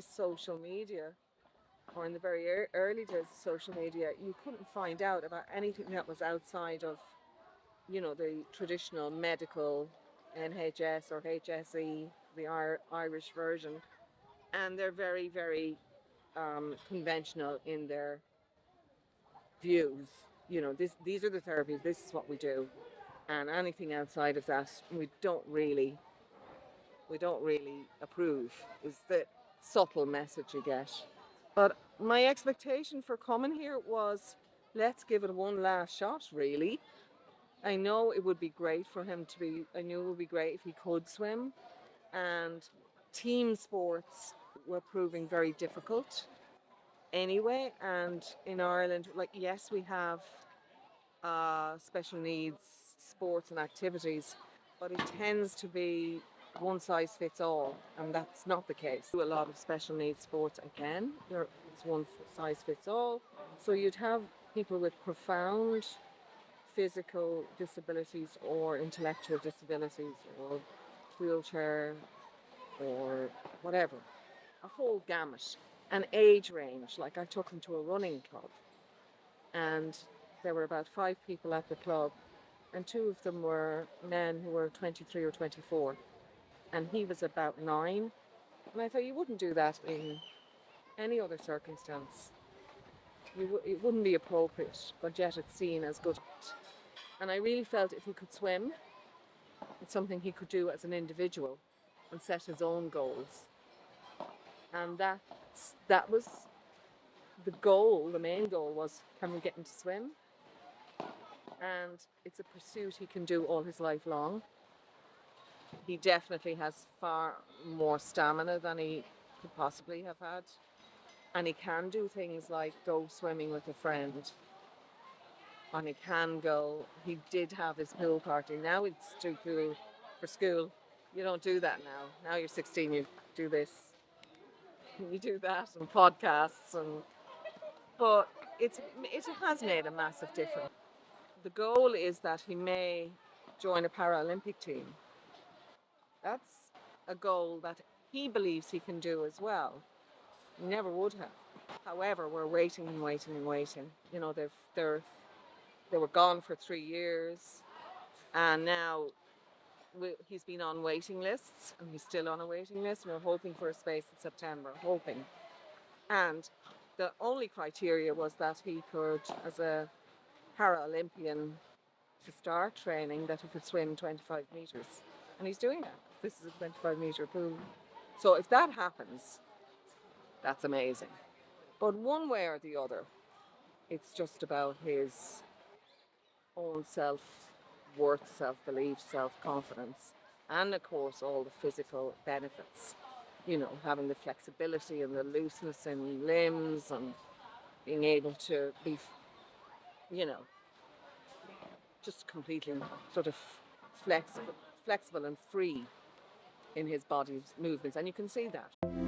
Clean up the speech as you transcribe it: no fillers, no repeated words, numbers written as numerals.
Social media, or in the very early days of social media, you couldn't find out about anything that was outside of, the traditional medical NHS or HSE, the Irish version. And they're very, very conventional in their views. These are the therapies, this is what we do. And anything outside of that, we don't really approve, is the subtle message you get. But my expectation for coming here was, let's give it one last shot, really. I know it would be great for him to be, I knew it would be great if he could swim. And team sports were proving very difficult anyway. And in Ireland, like, yes, we have special needs sports and activities, but it tends to be one size fits all, and that's not the case. A lot of special needs sports, again, it's one size fits all. So you'd have people with profound physical disabilities or intellectual disabilities or wheelchair or whatever, a whole gamut, an age range. Like, I took him to a running club, and there were about 5 people at the club, and 2 of them were men who were 23 or 24, and he was about 9. And I thought, you wouldn't do that in any other circumstance. It wouldn't be appropriate, but yet it's seen as good. And I really felt if he could swim, it's something he could do as an individual and set his own goals. And that was the goal. The main goal was, can we get him to swim? And it's a pursuit he can do all his life long. He definitely has far more stamina than he could possibly have had. And he can do things like go swimming with a friend. And he did have his pool party. Now it's too cool for school. You don't do that now. Now you're 16, you do this. You do that, and podcasts, but it has made a massive difference. The goal is that he may join a Paralympic team. That's a goal that he believes he can do as well. He never would have. However, we're waiting and waiting and waiting. They were gone for 3 years, and now he's been on waiting lists, and he's still on a waiting list. We're hoping for a space in September, hoping. And the only criteria was that he could, as a Paralympian, to start training, that he could swim 25 meters. And he's doing that. This is a 25-meter pool. So if that happens, that's amazing. But one way or the other, it's just about his own self-worth, self-belief, self-confidence, and of course all the physical benefits. Having the flexibility and the looseness in limbs, and being able to be, you know, just completely sort of flexible and free in his body's movements. And you can see that.